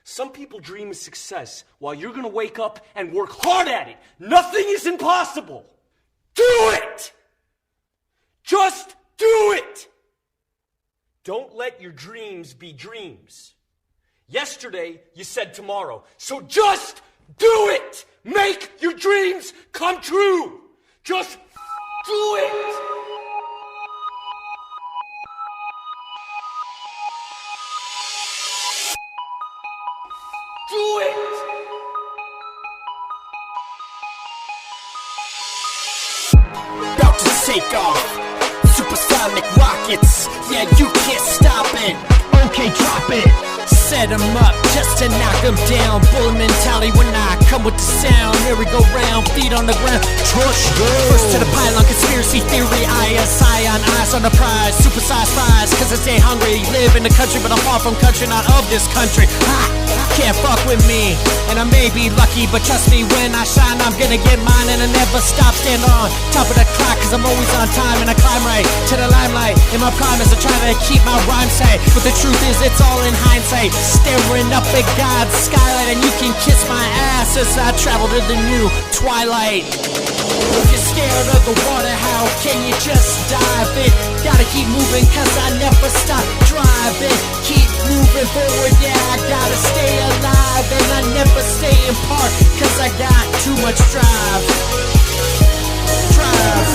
Some people dream of success while you're gonna wake up and work hard at it. Nothing is impossible. Do it! Just do it! Don't let your dreams be dreams. Yesterday, you said tomorrow. So just do it! Make your dreams come true! Just do it! Do it! About to take off. Supersonic rockets. Yeah, you can't stop it. Okay, drop it. Set 'em up just to knock 'em down. Bullet mentality when I come with the sound. Here we go round, feet on the ground. Tush. First to the pylon, conspiracy theory. ISI on eyes on the prize. Supersized fries, cause I stay hungry. Live in the country, but I'm far from country, not of this country. Ha! Can't fuck with me, and I may be lucky, but trust me, when I shine, I'm gonna get mine, and I never stop. Stand on top of the clock, cause I'm always on time, and I climb right to the limelight. In my prime as I try to keep my rhyme tight, but the truth is, it's all in hindsight. Staring up at God's skylight, and you can kiss my ass as I travel to the new twilight. If you're scared of the water, how can you just dive in? Gotta keep moving, cause I never stop driving. Keep moving forward, yeah, I gotta stay alive, and I never stay in park, cause I got too much drive. Drive.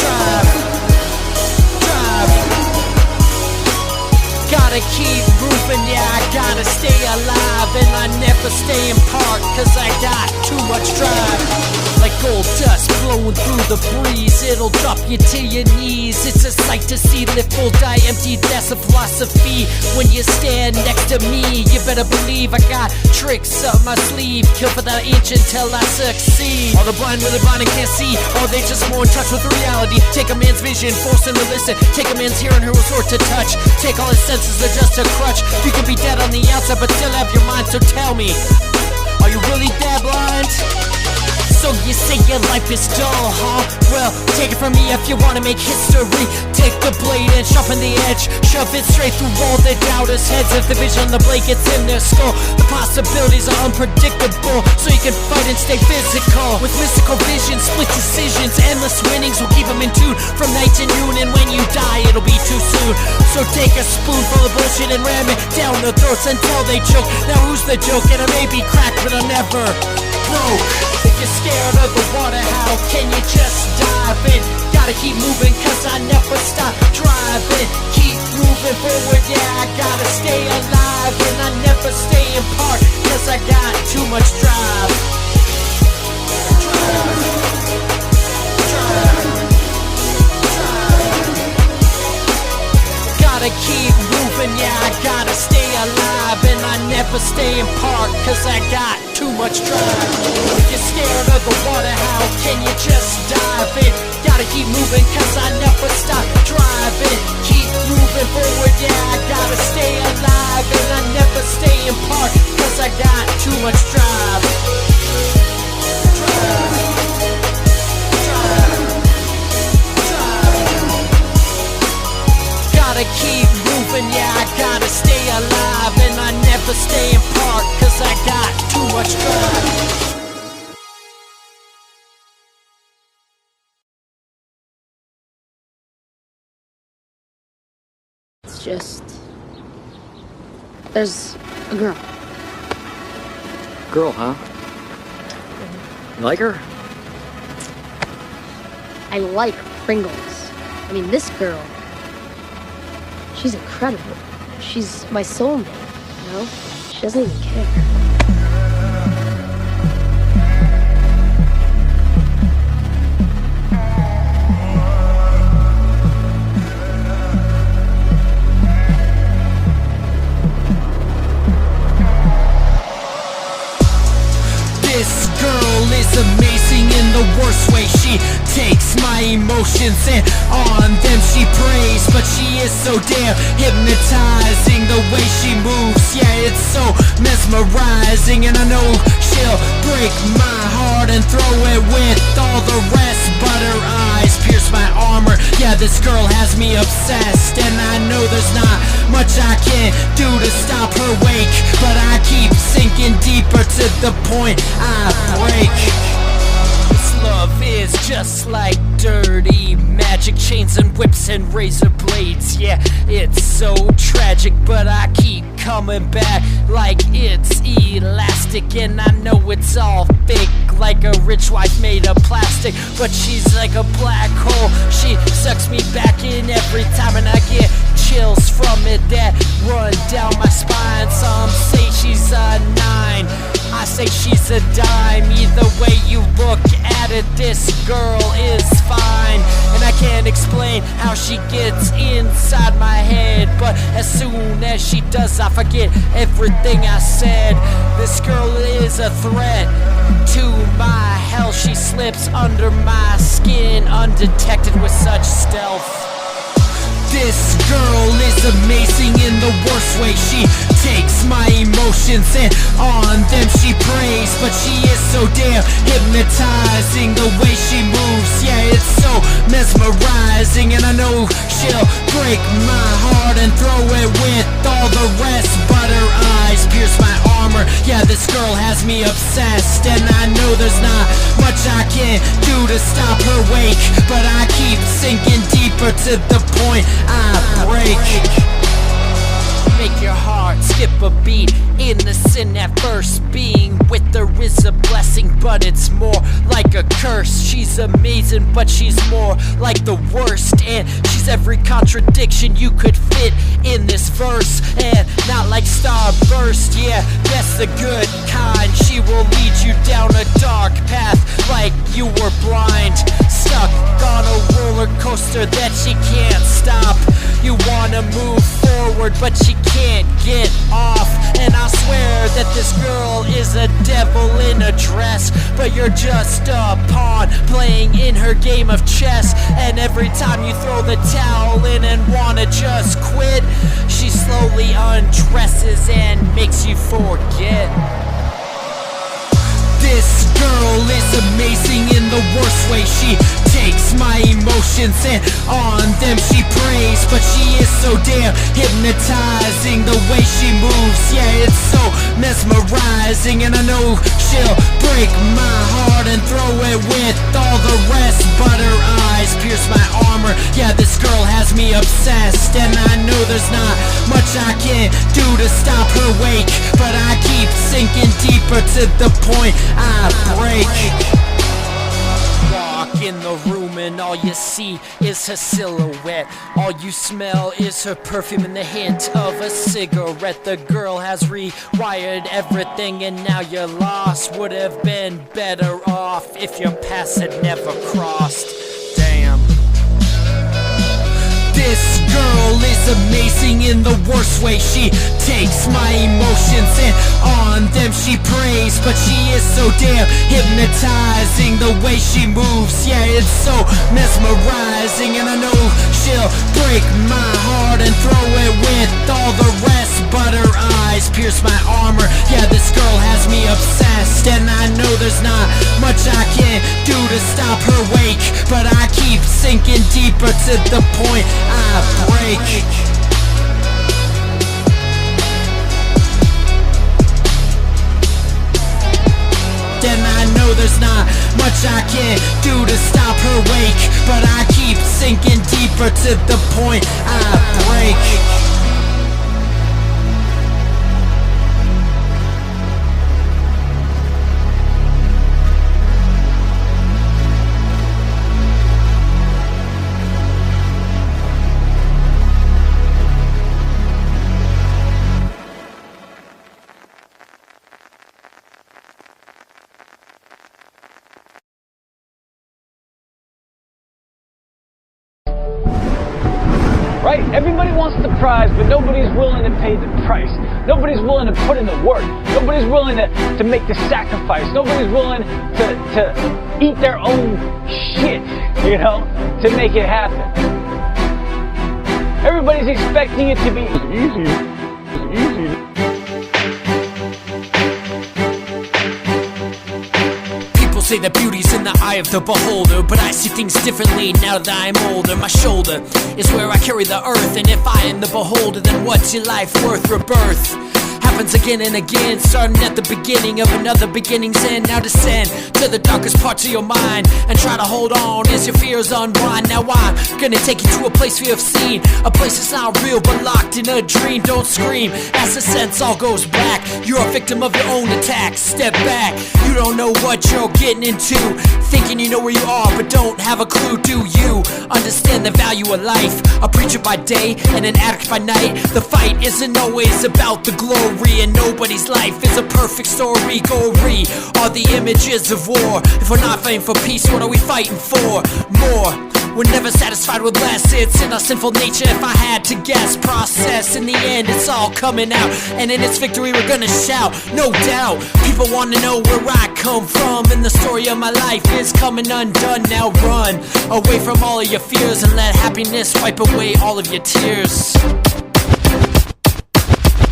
Drive. Drive. Gotta keep moving, yeah, I gotta stay alive, and I never stay in park, cause I got too much drive. Like gold dust blowing through the breeze, it'll drop you to your knees. It's a sight to see, live full, die empty, that's a philosophy. When you stand next to me, you better believe I got tricks up my sleeve. Kill for the inch until I succeed. All the blind really blind and can't see, or they just more in touch with reality. Take a man's vision, force him to listen. Take a man's hearing, who resort to touch. Take all his senses, they're just a crutch. You can be dead on the outside, but still have your mind, so tell me, are you really that blind? So you say your life is dull, huh? Well, take it from me if you wanna make history. Take the blade and sharpen the edge. Shove it straight through all the doubters' heads. If the vision on the blade gets in their skull, the possibilities are unpredictable, so you can fight and stay physical. With mystical visions, split decisions, endless winnings will keep them in tune from night to noon. And when you die, it'll be too soon. So take a spoonful of bullshit and ram it down their throats until they choke. Now who's the joke? And I may be cracked, but I'm never broke. If you're scared of the water, how can you just dive in? Gotta keep moving, cause I never stop driving. Keep moving forward, yeah, I gotta stay alive, and I never stay in park, cause I got too much drive. Drive. Drive. Drive. Gotta keep moving, yeah, I gotta stay alive, and I never stay in park, cause I got too much drive. If you're scared of the water, how can you just dive in? Gotta keep moving, cause I never stop driving. Keep moving forward, yeah, I gotta stay alive, and I never stay in park, cause I got too much drive. Drive. Drive. Drive. Gotta keep moving, yeah, I gotta stay alive, and I never stay in park, cause I got too much drive. It's just... there's a girl. Girl, huh? You like her? I like Pringles. I mean, this girl, she's incredible. She's my soulmate, you know? She doesn't even care. This girl is amazing in the worst way. She takes my emotions and on them she preys, but she is so damn hypnotizing. The way she moves, yeah, it's so mesmerizing. And I know she'll break my heart and throw it with all the rest, but her eyes pierce my armor. Yeah, this girl has me obsessed, and I know there's not much I can do to stop her wake, to the point I break. This love is just like dirty magic, chains and whips and razor blades. Yeah, it's so tragic, but I keep coming back like it's elastic. And I know it's all fake, like a rich wife made of plastic, but she's like a black hole. She sucks me back in every time, and I get chills from it that run down my spine. Some say she's a 9, I say she's a dime. Either way you look at it, this girl is fine. And I can't explain how she gets inside my head, but as soon as she does, I forget everything I said. This girl is a threat to my health. She slips under my skin undetected with such stealth. This girl is amazing in the worst way. She takes my emotions and on them she preys, but she is so damn hypnotizing. The way she moves, yeah, it's so mesmerizing. And I know she'll break my heart and throw it with all the rest, but her eyes pierce my armor. Yeah, this girl has me obsessed, and I know there's not much I can do to stop her wake, but I keep sinking deeper to the point I break. Make your heart skip a beat, innocent at first. Being with her is a blessing, but it's more like a curse. She's amazing, but she's more like the worst, and she's every contradiction you could fit in this verse. And not like Starburst, yeah, that's the good kind. She will lead you down a dark path like you were blind, stuck on a roller coaster that she can't stop. You wanna move forward, but she can't get off. And I swear that this girl is a devil in a dress, but you're just a pawn playing in her game of chess. And every time you throw the towel in and wanna just quit, she slowly undresses and makes you forget. This girl is amazing in the worst way. She takes my emotions and on them she preys, but she is so damn hypnotizing. The way she moves, yeah, it's so mesmerizing. And I know she'll break my heart and throw it with all the rest, but her eyes pierce my armor. Yeah, this girl has me obsessed, and I know there's not much I can do to stop her wake, but I keep sinking deeper to the point I break. Walk in the room and all you see is her silhouette. All you smell is her perfume and the hint of a cigarette. The girl has rewired everything and now you're lost. Would have been better off if your paths had never crossed. Damn. This girl is amazing in the worst way. She takes my emotions and on them she preys, but she is so damn hypnotizing. The way she moves, yeah, it's so mesmerizing. And I know she'll break my heart and throw it with all the rest, but her eyes pierce my armor. Yeah, this girl has me obsessed, and I know there's not much I can do to stop her wake, but I keep sinking deeper to the point I break. Then I know there's not much I can do to stop her wake, but I keep sinking deeper to the point I break. Right? Everybody wants the prize, but nobody's willing to pay the price. Nobody's willing to put in the work. Nobody's willing to make the sacrifice. Nobody's willing to eat their own shit, you know, to make it happen. Everybody's expecting it to be easy. It's easy. Say that beauty's in the eye of the beholder, but I see things differently now that I'm older. My shoulder is where I carry the earth, and if I am the beholder, then what's your life worth? Rebirth. Have happens again and again, starting at the beginning of another beginning's end. Now descend to the darkest parts of your mind and try to hold on as your fears unwind. Now I'm gonna take you to a place we have seen, a place that's not real but locked in a dream. Don't scream as the sense all goes black. You're a victim of your own attack. Step back, you don't know what you're getting into, thinking you know where you are but don't have a clue. Do you understand the value of life? A preacher by day and an addict by night. The fight isn't always about the glory, and nobody's life is a perfect story. Gory are the images of war. If we're not fighting for peace, what are we fighting for? More. We're never satisfied with less. It's in our sinful nature, if I had to guess. Process, in the end, it's all coming out, and in its victory we're gonna shout, no doubt. People wanna know where I come from, and the story of my life is coming undone. Now run away from all of your fears and let happiness wipe away all of your tears.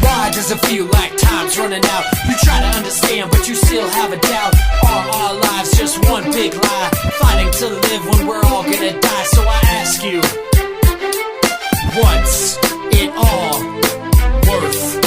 Why does it feel like time's running out? You try to understand, but you still have a doubt. Are our lives just one big lie? Fighting to live when we're all gonna die. So I ask you, what's it all worth?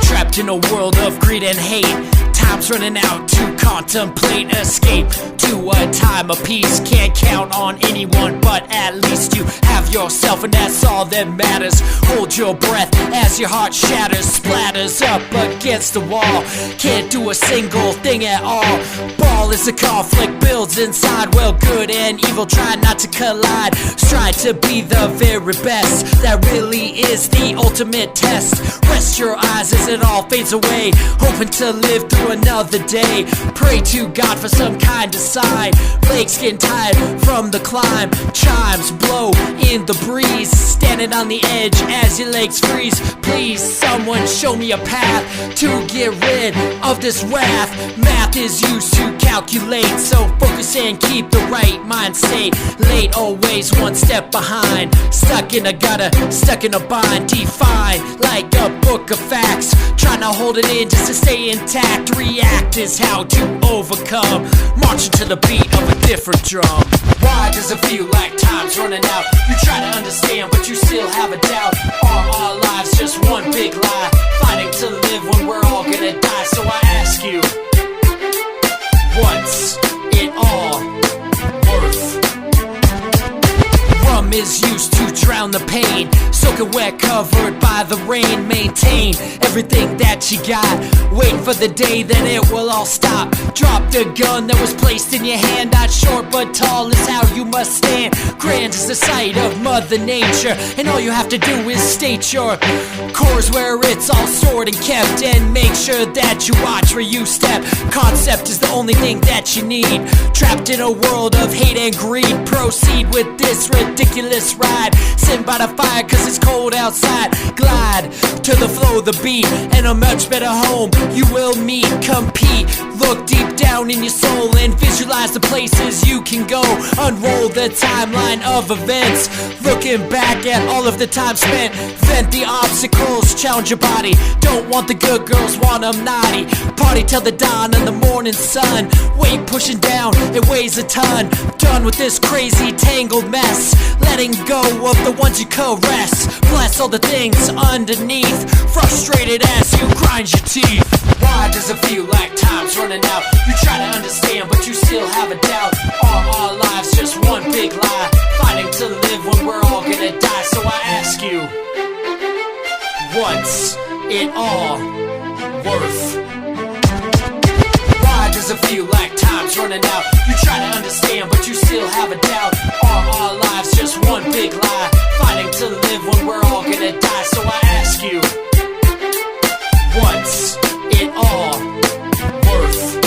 Trapped in a world of greed and hate, time's running out to contemplate escape to a time of peace. Can't count on anyone, but at least you have yourself, and that's all that matters. Hold your breath as your heart shatters, splatters up against the wall. Can't do a single thing at all. Ball as the conflict builds inside. Well, good and evil try not to collide. Strive to be the very best. That really is the ultimate test. Rest your eyes as it all fades away, hoping to live through another day. Pray to God for some kind of sign. Legs getting tired from the climb. Chimes blow in the breeze, standing on the edge as your legs freeze. Please, someone show me a path to get rid of this wrath. Math is used to calculate, so focus and keep the right mind state. Late, always one step behind. Stuck in a gutter, stuck in a bind. Defined like a book of facts, trying to hold it in just to stay intact. React is how to overcome, marching to the beat of a different drum. Why does it feel like time's running out? You try to understand, but you still have a doubt. Are our lives just one big lie? Fighting to live when we're all gonna die. So I ask you, what's it all worth? Rum is used to drown the pain, soaking wet, covered by the rain. Maintain everything that you got, waiting for the day that it will all stop. Drop the gun that was placed in your hand. Not short but tall is how you must stand. Grand is the sight of Mother Nature, and all you have to do is state your course where it's all stored and kept, and make sure that you watch where you step. Concept is the only thing that you need. Trapped in a world of hate and greed, proceed with this ridiculous ride. Sitting by the fire cause it's cold outside. Glide to the flow of the beat, and a much better home you will meet. Compete, look deep down in your soul and visualize the places you can go. Unroll the timeline of events, looking back at all of the time spent. Vent the obstacles, challenge your body. Don't want the good girls, want them naughty. Party till the dawn and the morning sun. Weight pushing down, it weighs a ton. Done with this crazy tangled mess, letting go of the ones you caress. Bless all the things underneath, frustrated as you grind your teeth. Why does it feel like time's running out? You try to understand, but you still have a doubt. Are our lives just one big lie? Fighting to live when we're all gonna die. So I ask you, what's it all worth? Why does it feel like time's running out? You try to understand, but you still have a doubt. Are our lives just one big lie? Fighting to live when we're all gonna die. So I ask you, what's it all worth?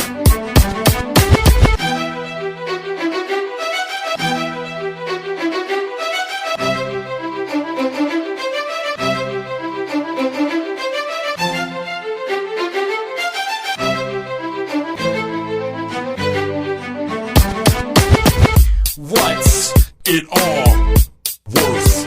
What's it all worth?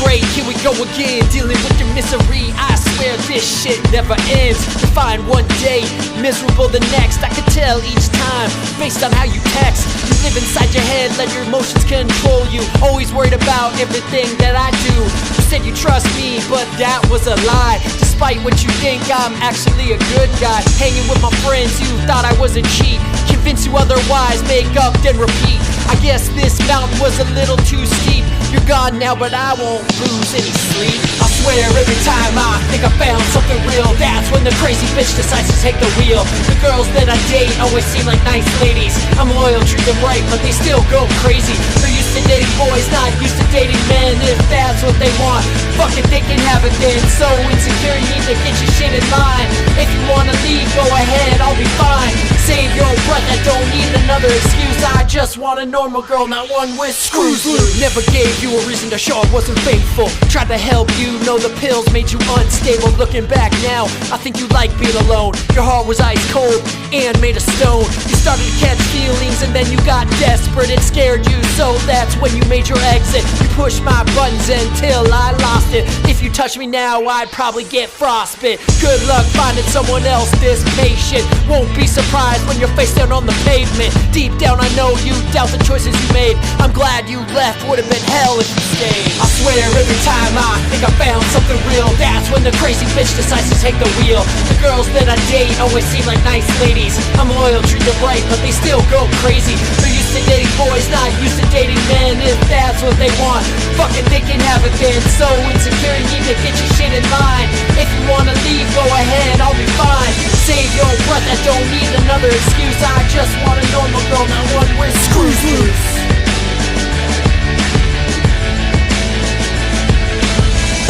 great, here we go again, dealing with your misery. I swear this shit never ends. You find one day, miserable the next. I can tell each time, based on how you text. You live inside your head, let your emotions control you. Always worried about everything that I do. You said you trust me, but that was a lie. Despite what you think, I'm actually a good guy. Hanging with my friends, you thought I was a cheat. Convince you otherwise, make up, then repeat. I guess this mountain was a little too steep. You're gone now, but I won't lose any sleep. I swear every time I think I found something real, that's when the crazy bitch decides to take the wheel. The girls that I date always seem like nice ladies. I'm loyal, treat them right, but they still go crazy. They're used to dating boys, not used to dating men. If that's what they want, fuck it, they can have it then. So insecure, you need to get your shit in line. If you wanna leave, go ahead, I'll be fine. Save your breath, I don't need another excuse. I just want a normal girl, not one with screws loose. Never gave you a reason to show I wasn't faithful. Tried to help you, know the pills made you unstable. Looking back now, I think you like being alone. Your heart was ice cold and made of stone. You started to catch feelings and then you got desperate. It scared you, so that's when you made your exit. You pushed my buttons until I lost it. If you touch me now, I'd probably get frostbite. Good luck finding someone else this patient. Won't be surprised when you're face down on the pavement. Deep down I know you doubt the choices you made. I'm glad you left, would've been hell if you stayed. I swear every time I think I found something real, that's when the crazy bitch decides to take the wheel. The girls that I date always seem like nice ladies. I'm loyal, treat them right, but they still go crazy. They're used to dating boys, not used to dating men. If that's what they want, fuck it, they can have it then. So insecure, you need to get your shit in line. If you wanna leave, go ahead, I'll be fine. Save your breath, I don't need another excuse. I just want a normal girl, not one with screws loose.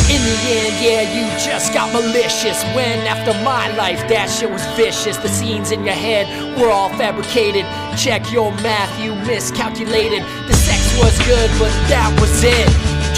In the end, yeah, you just got malicious. When after my life, that shit was vicious. The scenes in your head were all fabricated. Check your math, you miscalculated. The sex was good, but that was it.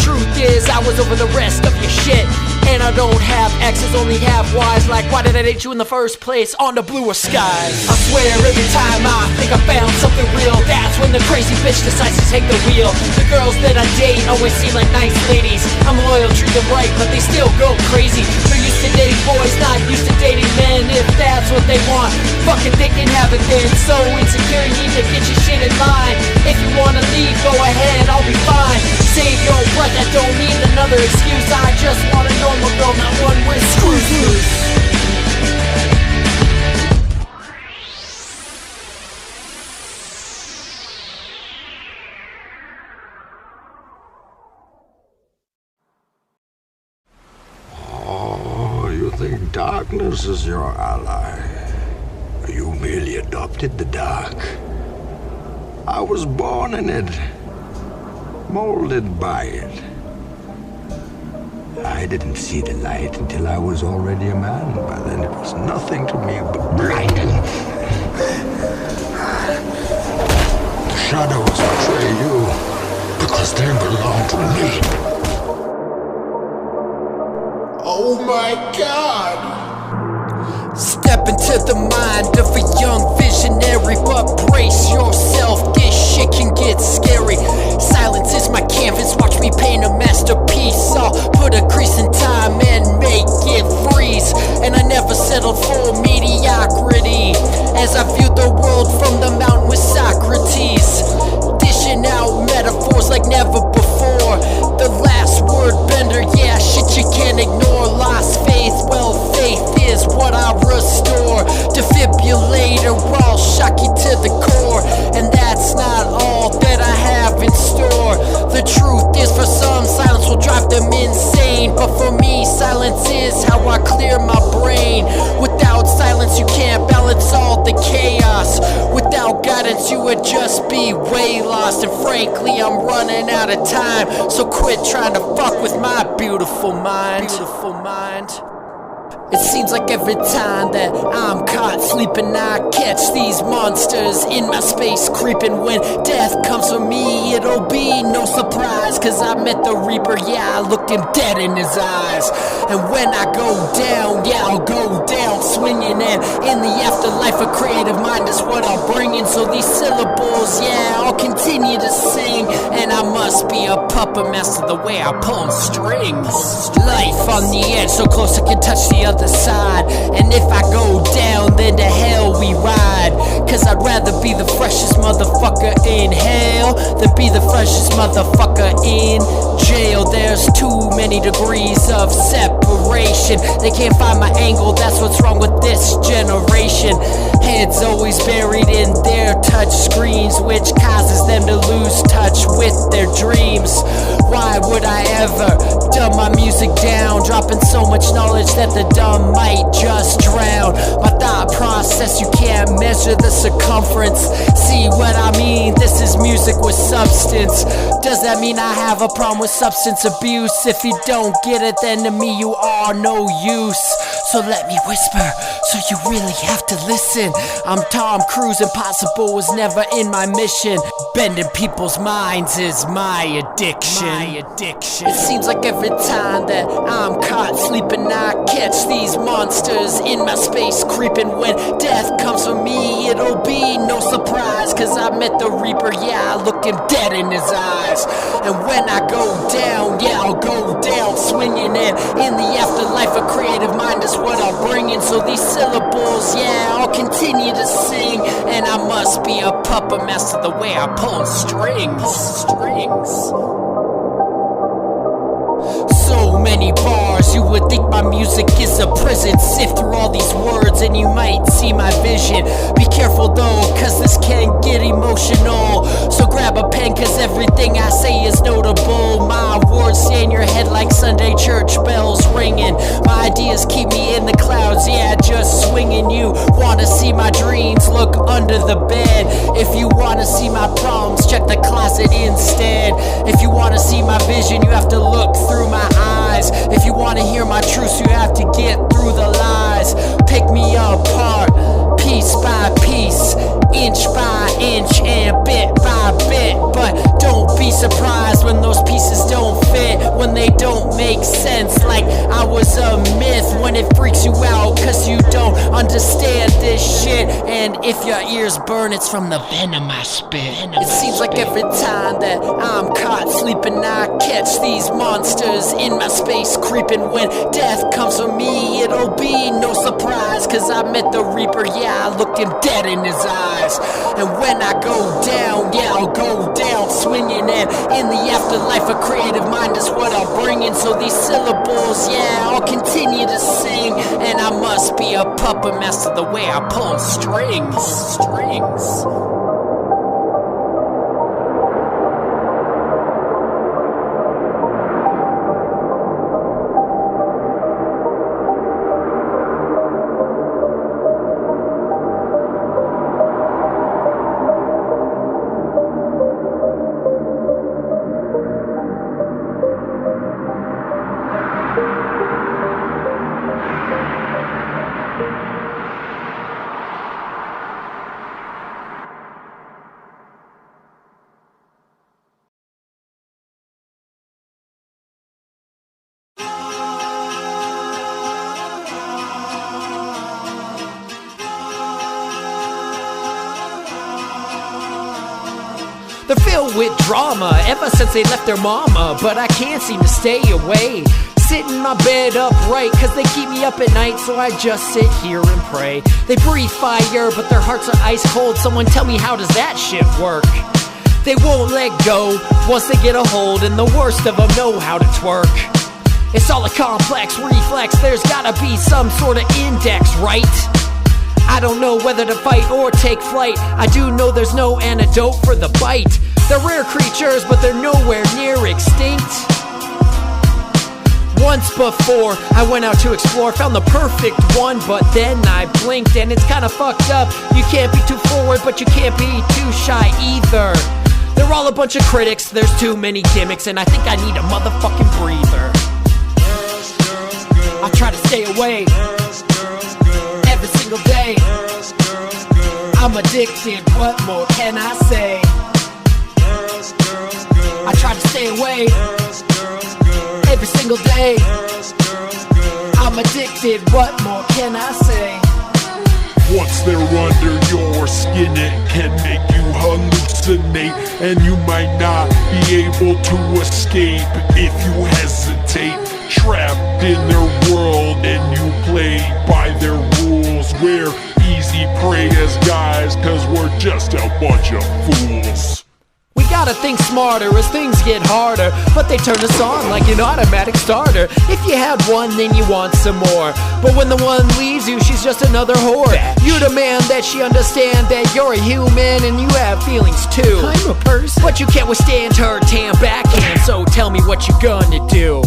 Truth is, I was over the rest of your shit. And I don't have X's, only have Y's. Like, why did I date you in the first place on the bluer skies? I swear every time I think I found something real, that's when the crazy bitch decides to take the wheel. The girls that I date always seem like nice ladies. I'm loyal, treat them right, but they still go crazy. They're used to dating boys, not used to dating men. If that's what they want, fuck it, they can have it then. So insecure, you need to get your shit in line. If you wanna leave, go ahead, I'll be fine. Save your breath, I don't need another excuse. I just want a normal girl, not one with screws loose. Oh, you think darkness is your ally? You merely adopted the dark. I was born in it, molded by it. I didn't see the light until I was already a man. By then it was nothing to me but blinding. The shadows betray you because they belong to me. Oh my God! Step into the mind of a young visionary, but brace yourself, this shit can get scary. Silence is my canvas, watch me paint a masterpiece. I'll put a crease in time and make it freeze. And I never settled for mediocrity, as I viewed the world from the mountain with Socrates, dishing out metaphors like never before. The last word bender, yeah, shit you can't ignore. Lost faith, well, faith is what I restore. Defibrillator, I'll shock you to the core. And that's not all that I have in store. The truth is, for some, silence will drive them insane. But for me, silence is how I clear my brain. Without silence, you can't balance all the chaos. Without guidance, you would just be way lost. And frankly, I'm running out of time, so quit trying to fuck with my beautiful mind. Beautiful mind. It seems like every time that I'm caught sleeping, I catch these monsters in my space creeping. When death comes for me, it'll be no surprise, cause I met the Reaper, yeah, I looked him dead in his eyes. And when I go down, yeah, I'll go down down, swinging. And in the afterlife, a creative mind is what I'm bringing. So these syllables, yeah, I'll continue to sing. And I must be a puppet master the way I pull strings. Life on the edge, so close I can touch the other side. And if I go down, then to hell we ride. Cause I'd rather be the freshest motherfucker in hell than be the freshest motherfucker in jail. There's too many degrees of separation. They can't find my angle, that's what's wrong with this generation. Heads always buried in their touch screens, which causes them to lose touch with their dreams. Why would I ever dumb my music down, dropping so much knowledge that the dumb might just drown? My thought process, you can't measure the circumference. See what I mean? This is music with substance. Does that mean I have a problem with substance abuse? If you don't get it, then to me you are no use. So let me whisper, so you really have to listen. I'm Tom Cruise, impossible was never in my mission. Bending people's minds is my addiction. It seems like every time that I'm caught sleeping, I catch these monsters in my space creeping. When death comes for me, it'll be no surprise, cause I met the Reaper, yeah, I look him dead in his eyes. And when I go down, yeah, I'll go down swinging. And in the afterlife, a creative mind is what I'm bringing. So these syllables, yeah, I'll continue to sing. And I must be a puppet master the way I pull strings. So many bars, you would think my music is a prison. Sift through all these words and you might see my vision. Be careful though, cause this can get emotional. So grab a pen, cause everything I say is notable. My words stay in your head like Sunday church bells ringing. My ideas keep me in the clouds, yeah, just swinging. You wanna see my dreams, look under the bed. If you wanna see my problems, check the closet instead. If you wanna see my vision, you have to look through my eyes. If you wanna hear my truths, you have to get through the lies. Pick me apart, piece by piece, inch by inch, and bit by bit. But don't be surprised when those pieces don't fit, when they don't make sense, like I was a myth. When it freaks you out, cause you don't understand this shit. And if your ears burn, it's from the venom I spit. It seems like every time that I'm caught sleeping, I catch these monsters in my space creeping. When death comes for me, it'll be no surprise, cause I met the Reaper, yeah, I looked him dead in his eyes. And when I go down, yeah, I'll go down swinging. And in the afterlife, a creative mind is what I'm bringing. So these syllables, yeah, I'll continue to sing. And I must be a puppet master the way I pull strings. They're filled with drama ever since they left their mama, but I can't seem to stay away. Sit in my bed upright, cause they keep me up at night, so I just sit here and pray. They breathe fire, but their hearts are ice cold. Someone tell me, how does that shit work? They won't let go once they get a hold, and the worst of them know how to twerk. It's all a complex reflex, there's gotta be some sort of index, right? I don't know whether to fight or take flight. I do know there's no antidote for the bite. They're rare creatures, but they're nowhere near extinct. Once before, I went out to explore, found the perfect one, but then I blinked, and it's kinda fucked up. You can't be too forward, but you can't be too shy either. They're all a bunch of critics, there's too many gimmicks, and I think I need a motherfucking breather. I try to stay away every single day. I'm addicted, what more can I say? I try to stay away every single day. I'm I'm addicted, what more can I say? Once they're under your skin, it can make you hallucinate, and you might not be able to escape if you hesitate. Trapped in their world and you play by their rules. We're easy prey as guys, cause we're just a bunch of fools. We gotta think smarter as things get harder, but they turn us on like an automatic starter. If you had one, then you want some more, but when the one leaves you, she's just another whore. You demand that she understand that you're a human and you have feelings too. I'm a person, but you can't withstand her tan backhand, so tell me what you gonna do.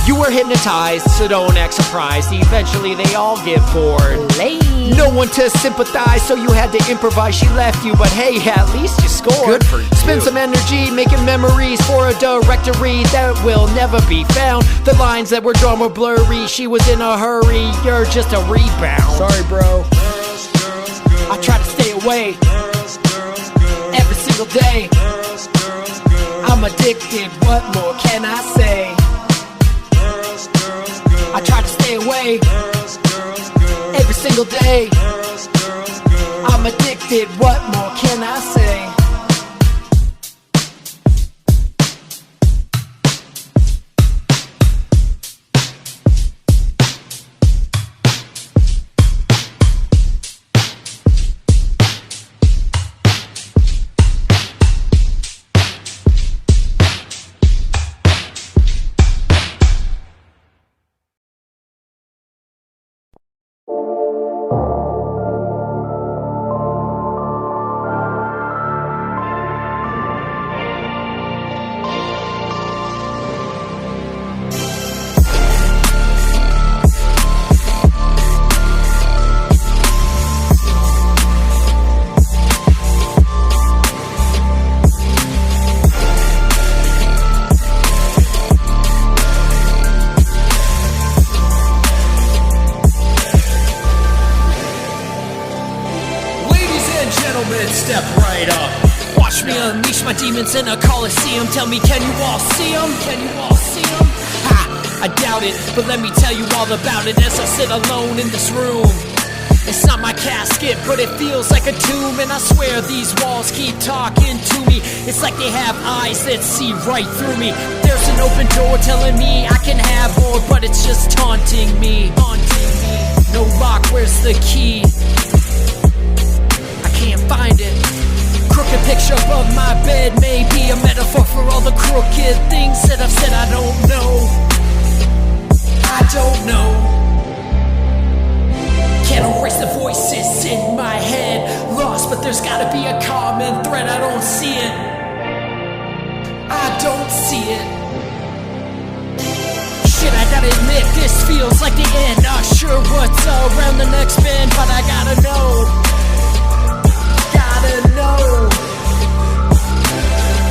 You were hypnotized, so don't act surprised. Eventually they all get bored. Lame. No one to sympathize, so you had to improvise. She left you, but hey, at least you scored. Good for you. Spend some energy making memories for a directory that will never be found. The lines that were drawn were blurry. She was in a hurry. You're just a rebound. Sorry, bro. I try to stay away every single day. I'm addicted. What more can I say? I try to stay away every single day. I'm addicted, what more can I say? Step right up. Watch me unleash my demons in a coliseum. Tell me, can you all see them? Can you all see them? Ha! I doubt it, but let me tell you all about it as I sit alone in this room. It's not my casket, but it feels like a tomb, and I swear these walls keep talking to me. It's like they have eyes that see right through me. There's an open door telling me I can have more, but it's just taunting me. No lock, where's the key? Can't find it. Crooked picture above my bed may be a metaphor for all the crooked things that I've said. I don't know. I don't know. Can't erase the voices in my head. Lost, but there's gotta be a common thread. I don't see it. I don't see it. Shit, I gotta admit, this feels like the end. Not sure what's around the next bend, but I gotta know. Know.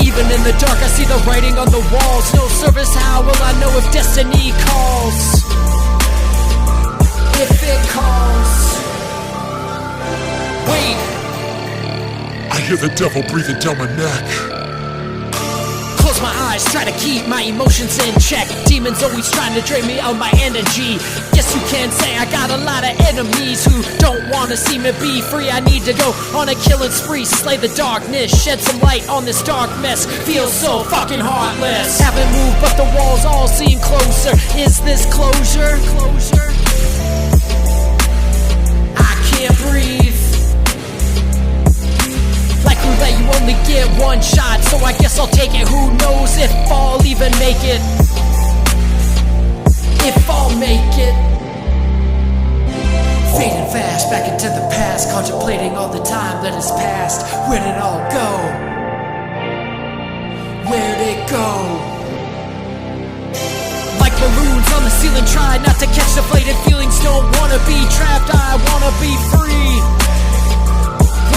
Even in the dark I see the writing on the walls. No service, how will I know if destiny calls? If it calls. Wait, I hear the devil breathing down my neck. close my eyes, try to keep my emotions in check. Demons always trying to drain me of my energy. Guess you can say I got a lot of enemies who don't wanna see me be free. I need to go on a killing spree, slay the darkness, shed some light on this dark mess. Feels so fucking heartless. Haven't moved but the walls all seem closer. Is this closure? I can't breathe. Like roulette, you only get one shot, so I guess I'll take it. Who knows if I'll even make it? If I'll make it. Fading fast back into the past, contemplating all the time that has passed. Where'd it all go? Where'd it go? Like balloons on the ceiling, try not to catch deflated feelings. Don't wanna be trapped, I wanna be free.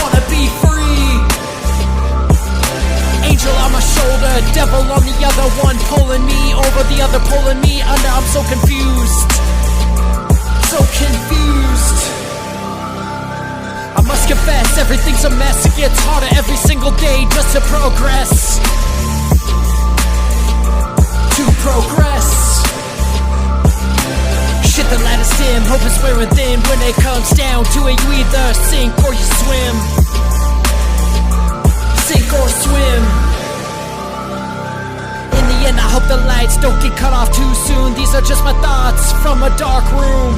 Wanna be free. Angel on my shoulder, devil on the other, one pulling me over, the other pulling me under. I'm so confused. So confused. I must confess, everything's a mess. It gets harder every single day just to progress. To progress. Shit, the ladder's dim, hope is wearing thin. When it comes down to it, you either sink or you swim. Sink or swim. In the end, I hope the lights don't get cut off too soon. These are just my thoughts from a dark room.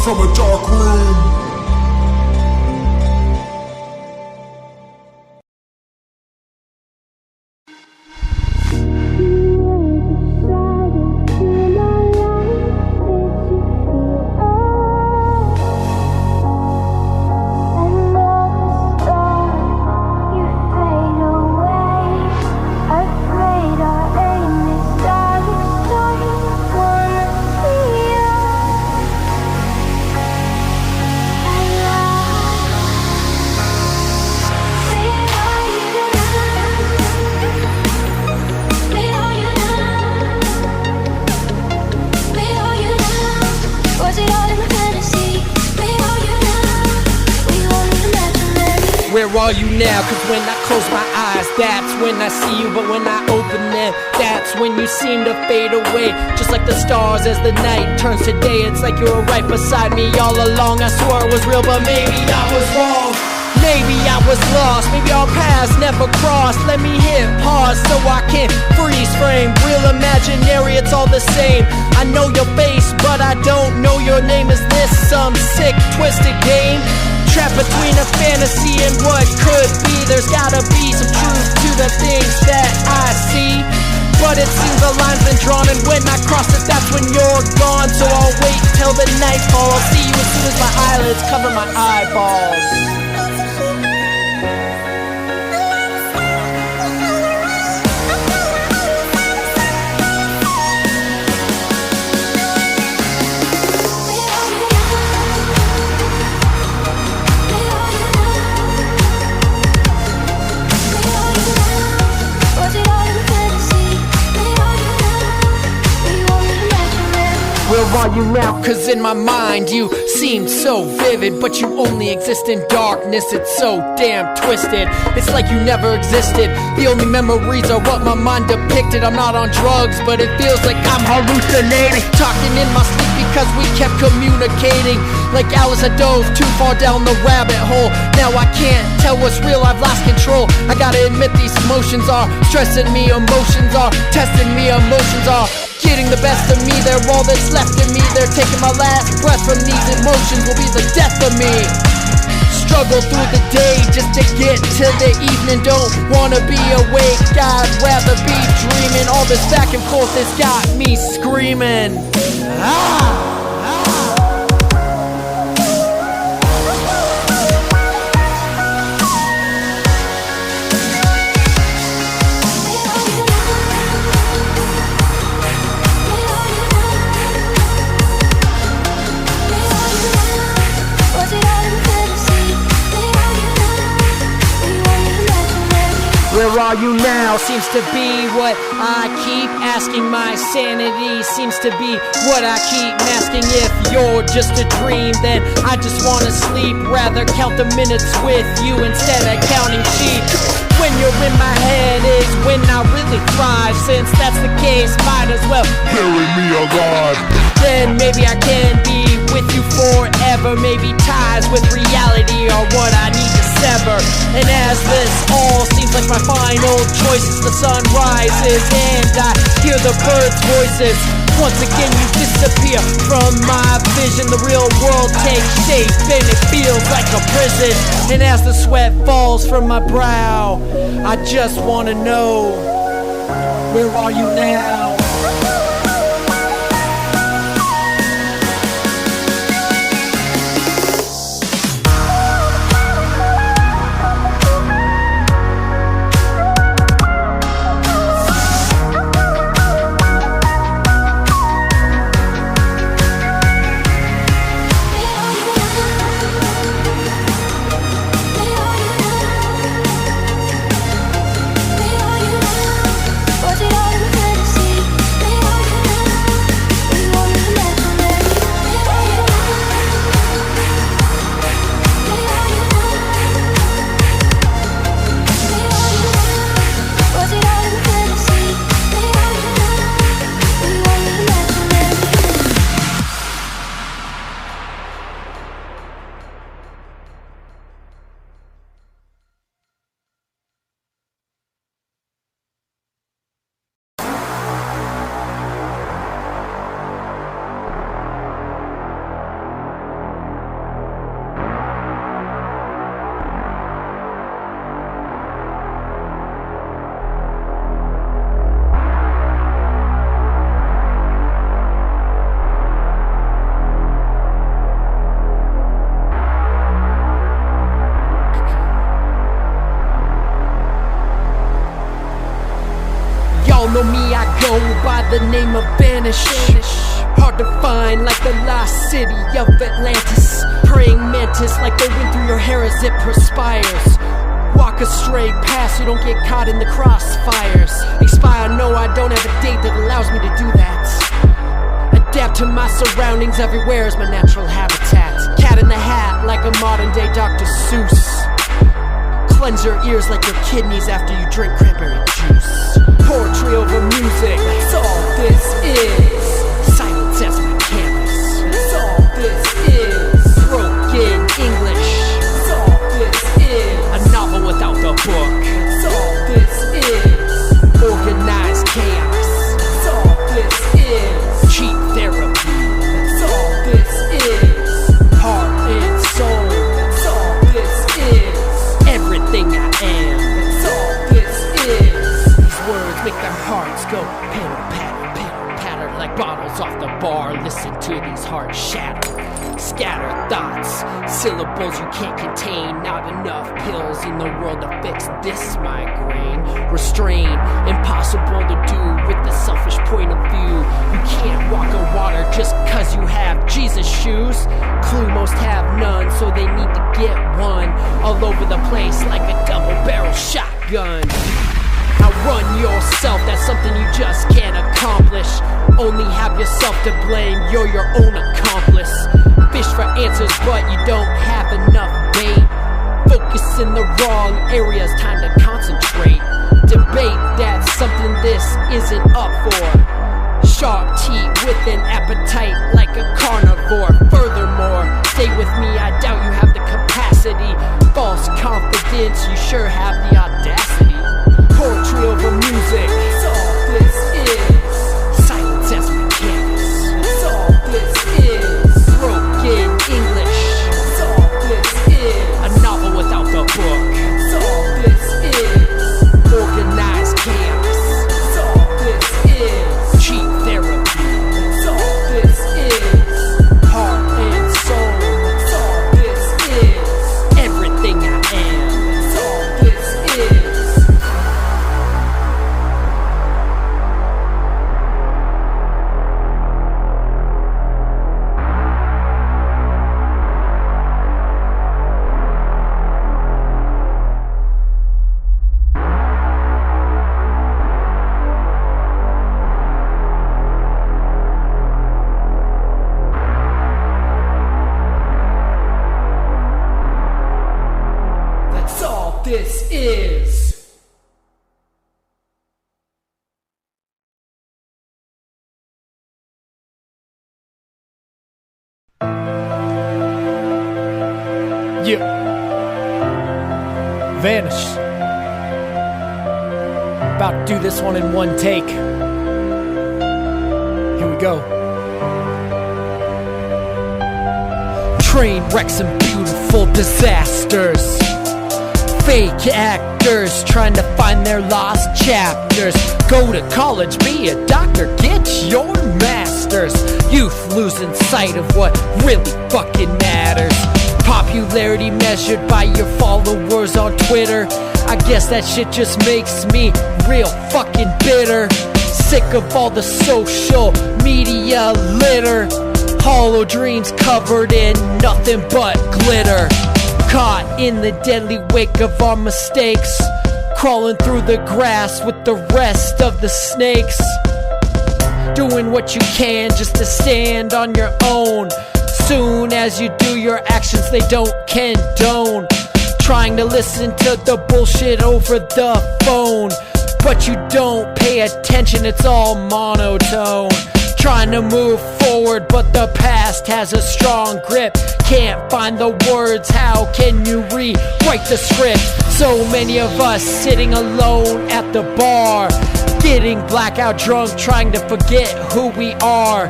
From a dark room. Where are you now? Cause when I close my eyes, that's when I see you. But when I open them, that's when you seem to fade away. Just like the stars as the night turns to day. It's like you were right beside me all along. I swore it was real, but maybe I was wrong. Maybe I was lost, maybe our paths never crossed. Let me hit pause so I can freeze frame. Real imaginary, it's all the same. I know your face, but I don't know your name. Is this some sick, twisted game? Trapped between a fantasy and what could be. There's gotta be some truth to the things that I see. But it seems the line's been drawn, and when I cross it, that's when you're gone. So I'll wait till the nightfall. I'll see you as soon as my eyelids cover my eyeballs. Where are you now? Cause in my mind you seem so vivid, but you only exist in darkness. It's so damn twisted. It's like you never existed. The only memories are what my mind depicted. I'm not on drugs, but it feels like I'm hallucinating. Talking in my sleep because we kept communicating. Like Alice, I dove too far down the rabbit hole. Now I can't tell what's real, I've lost control. I gotta admit these emotions are stressing me. Emotions are testing me. Emotions are getting the best of me. They're all that's left in me. They're taking my last breath from these emotions. Will be the death of me. Struggle through the day just to get to the evening. Don't wanna be awake, I'd rather be dreaming. All this back and forth has got me screaming. Where are you now? Seems to be what I keep asking. My sanity seems to be what I keep masking. If you're just a dream, then I just wanna sleep. Rather count the minutes with you instead of counting sheep. When you're in my head is when I really thrive. Since that's the case, might as well Bury me alive. Then maybe I can be with you forever. Maybe ties with reality are what I need to sever. And as this all seems like my final choices, the sun rises and I hear the birds' voices. Once again you disappear from my vision. The real world takes shape and it feels like a prison. And as the sweat falls from my brow, I just wanna know, where are you now? know me, I go by the name of Vanish. Hard to find like the lost city of Atlantis. Praying mantis like the wind through your hair as it perspires. Walk a straight path so you don't get caught in the crossfires. Expire, no, I don't have a date that allows me to do that. Adapt to my surroundings, everywhere is my natural habitat. Cat in the hat like a modern day Dr. Seuss. Cleanse your ears like your kidneys after you drink cranberry juice. Poetry over music, that's all this is. Silence as my canvas, that's all this is. Broken English, that's all this is. A novel without the book, that's all this is. Organized chaos, that's all this is. Cheap therapy, that's all this is. Heart and soul, that's all this is. Everything I am, that's all this is. These words make their hearts go pitter patter, pitter patter like bottles off the bar. Listen to these hearts shatter. Scatter thoughts, syllables you can't contain. Not enough pills in the world to fix this migraine. Restrain, impossible to do with the selfish point of view. You can't walk on water just cause you have Jesus shoes. Clue most have none, so they need to get one. All over the place like a double-barrel shotgun. Outrun yourself, that's something you just can't accomplish. Only have yourself to blame, you're your own accomplice. Fish for answers, but you don't have enough bait. Focus in the wrong areas, time to concentrate. Debate, that's something this isn't up for. Sharp teeth with an appetite like a carnivore. Furthermore, stay with me, I doubt you have the capacity. False confidence, you sure have the audacity. Poetry over music, that's all this is. Silence as my canvas, that's all this is. Broken English, that's all this is. A novel without the book, that's all this is. Organized chaos, that's all this is. Cheap therapy, that's all this is. Heart and soul, that's all this is. Everything I am, that's all this is. That's all this is. Yeah. Vanish. About to do this one in one take. Here we go. Train wrecks and beautiful disasters. Fake actors trying to find their lost chapters. Go to college, be a doctor, get your master's. Youth losing sight of what really fucking matters. Popularity measured by your followers on Twitter. I guess that shit just makes me real fucking bitter. Sick of all the social media litter. Hollow dreams covered in nothing but glitter. Caught in the deadly wake of our mistakes. Crawling through the grass with the rest of the snakes. Doing what you can just to stand on your own. Soon as you do, your actions they don't condone. Trying to listen to the bullshit over the phone, but you don't pay attention, it's all monotone. Trying to move forward, but the past has a strong grip. Can't find the words, how can you rewrite the script? So many of us sitting alone at the bar, getting blackout drunk, trying to forget who we are.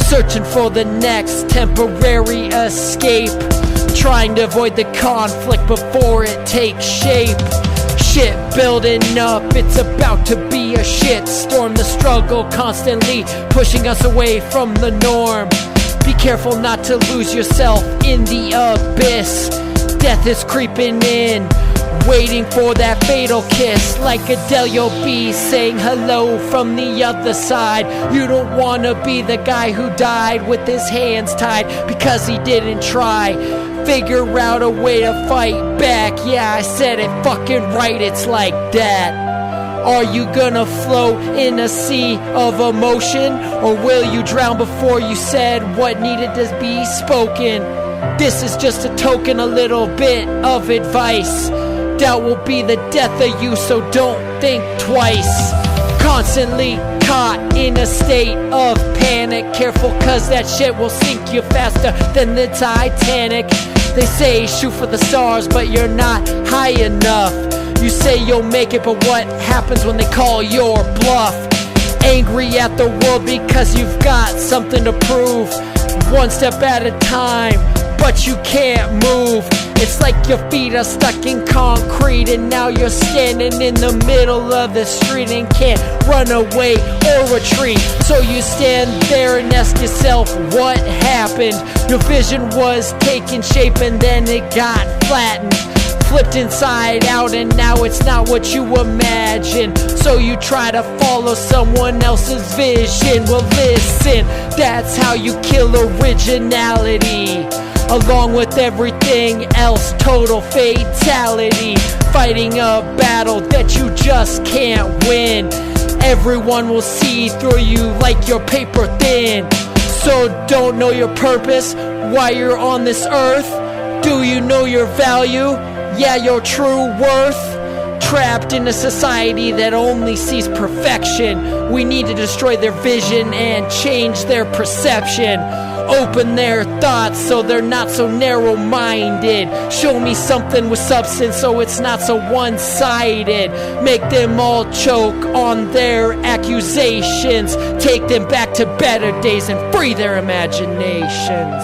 Searching for the next temporary escape, trying to avoid the conflict before it takes shape. Shit building up, it's about to be a shit storm. The struggle constantly pushing us away from the norm. Be careful not to lose yourself in the abyss. Death is creeping in, waiting for that fatal kiss, like Adele you'll be saying hello from the other side. You don't wanna be the guy who died with his hands tied because he didn't try. Figure out a way to fight back. Yeah, I said it fucking right, it's like that. Are you gonna float in a sea of emotion, or will you drown before you said what needed to be spoken? This is just a token, a little bit of advice. Doubt will be the death of you, so don't think twice. Constantly caught in a state of panic. Careful, cause that shit will sink you faster than the Titanic. They say shoot for the stars, but you're not high enough. You say you'll make it, but what happens when they call your bluff? Angry at the world because you've got something to prove. One step at a time, but you can't move. It's like your feet are stuck in concrete, and now you're standing in the middle of the street and can't run away or retreat. So you stand there and ask yourself, what happened? Your vision was taking shape and then it got flattened, flipped inside out, and now it's not what you imagine. So you try to follow someone else's vision. Well listen, that's how you kill originality. Along with everything else, total fatality. Fighting a battle that you just can't win. Everyone will see through you like you're paper thin. So don't know your purpose, why you're on this earth? Do you know your value? Yeah, your true worth? Trapped in a society that only sees perfection. We need to destroy their vision and change their perception. Open their thoughts so they're not so narrow-minded. Show me something with substance so it's not so one-sided. Make them all choke on their accusations. Take them back to better days and free their imaginations.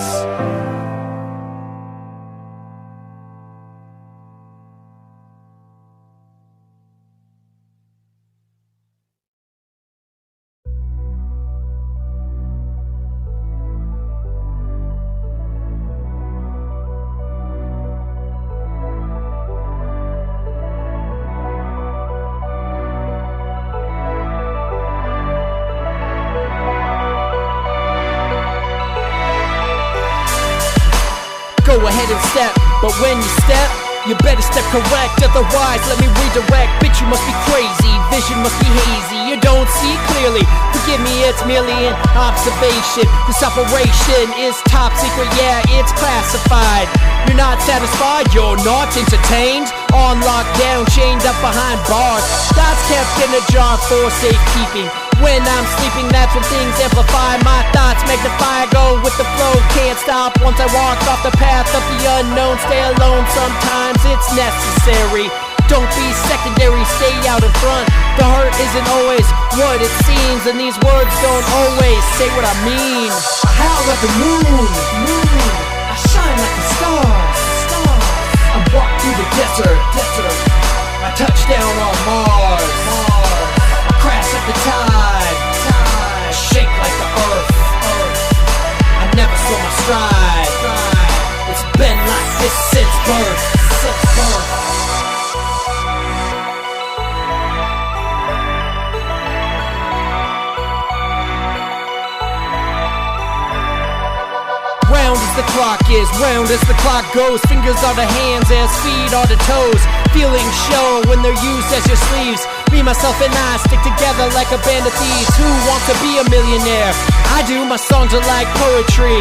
Go ahead and step, but when you step, you better step correct, otherwise let me redirect. Bitch, you must be crazy, vision must be hazy, you don't see clearly. Forgive me, it's merely an observation. This operation is top secret, yeah, it's classified. You're not satisfied, you're not entertained. On lockdown, chained up behind bars. Thoughts kept in a jar for safekeeping. When I'm sleeping, that's when things amplify. My thoughts magnify, go with the flow, can't stop. Once I walk off the path of the unknown, stay alone, sometimes it's necessary. Don't be secondary, stay out in front. The heart isn't always what it seems, and these words don't always say what I mean. I howl at the moon, I shine like the stars. I walk through the desert, I touch down on Mars. I crash at the tide, I shake like the earth. I never slow my stride. It's been like this since birth. Round as the clock is, round as the clock goes. Fingers are the hands as feet are the toes. Feelings show when they're used as your sleeves. Me, myself, and I stick together like a band of thieves. Who wants to be a millionaire? I do, my songs are like poetry.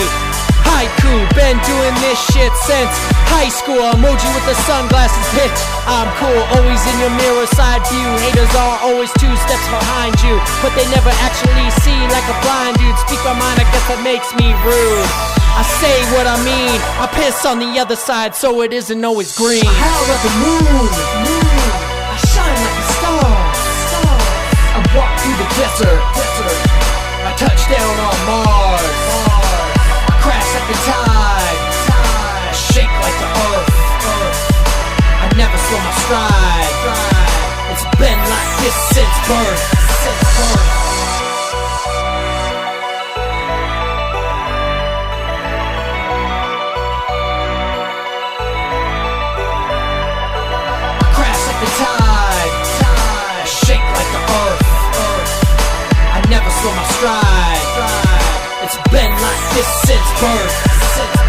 Haiku, been doing this shit since high school. Emoji with the sunglasses, bitch, I'm cool. Always in your mirror, side view. Haters are always 2 steps behind you, but they never actually see like a blind dude. Speak my mind, I guess that makes me rude. I say what I mean, I piss on the other side so it isn't always green. I howl at the moon, I shine like the stars. I walk through the desert, I touch down on Mars. I crash at the tide, I shake like the earth. I never slow my stride. It's been like this since birth. the tide, I shake like the earth. I never slow my stride. It's been like this since birth.